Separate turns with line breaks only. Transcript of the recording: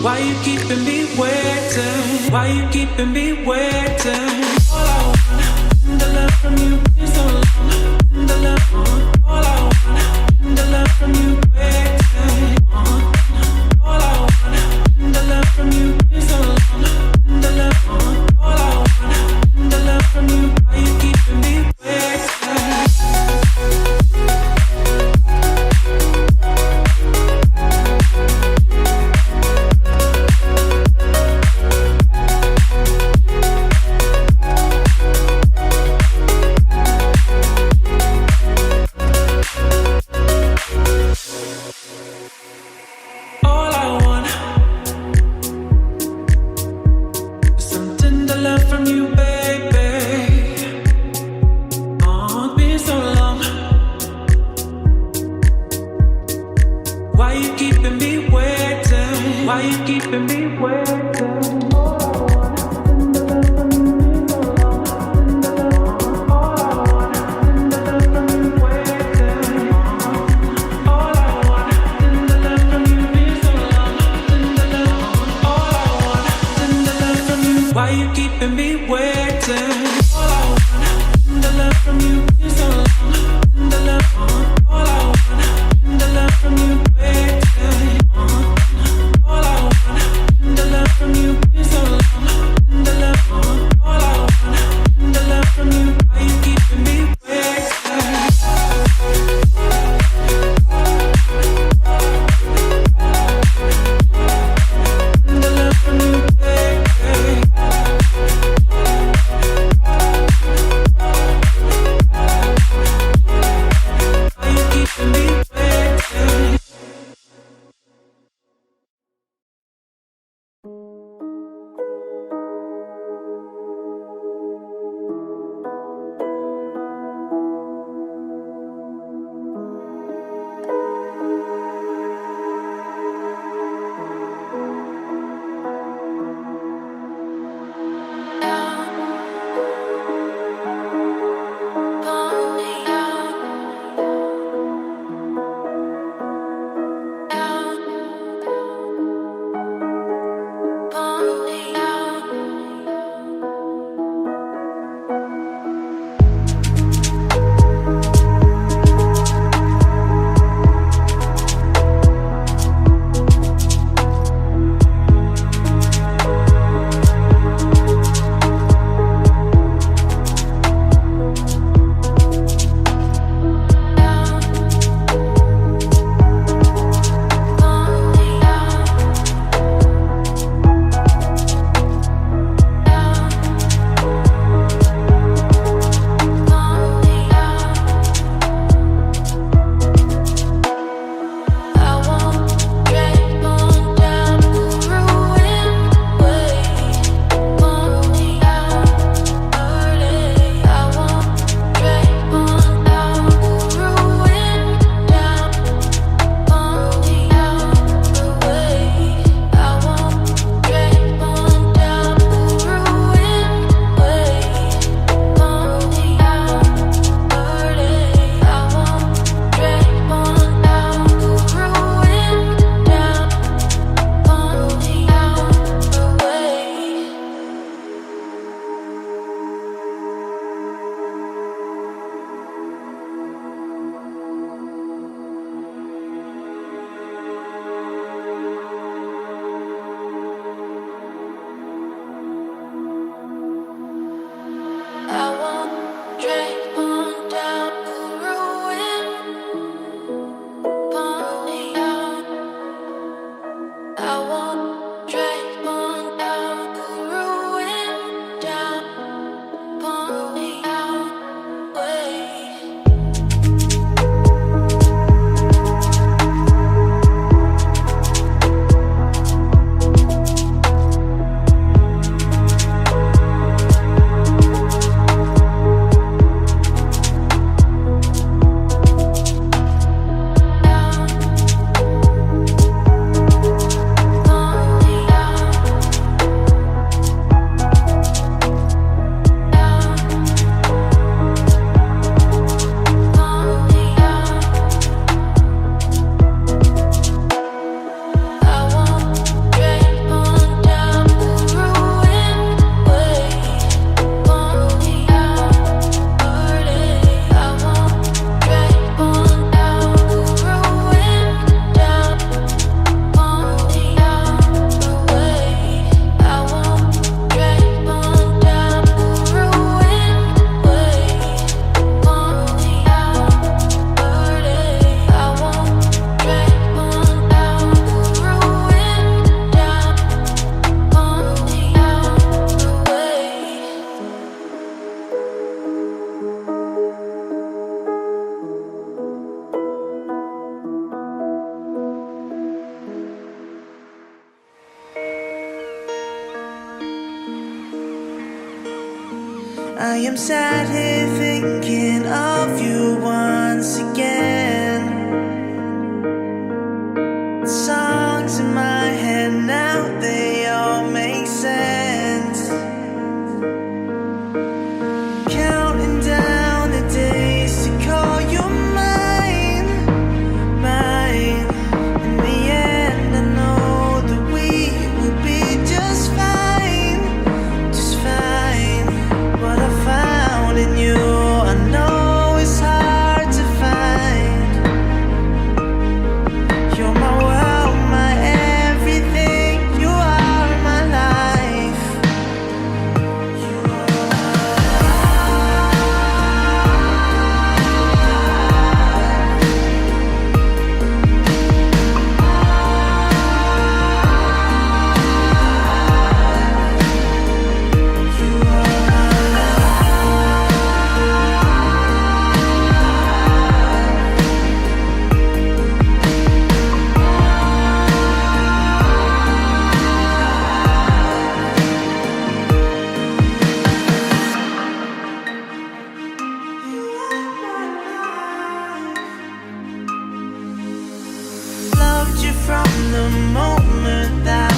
Why you keeping me waiting? Why you keeping me waiting? All I want, the love from you is so long. The love, all I want, the love from you waiting. All I want, the love from you is so long. The love, all I want, the love from you. Why you keeping me waiting? The love I am sat here thinking of you once again. Songs in my head now, they all make sense. Counting down the days to call you mine, mine. In the end, I know that we will be just fine, just fine. What I found in you, I know it's hard to find. You're my world, my everything. You are my life. You are loved you from the moment that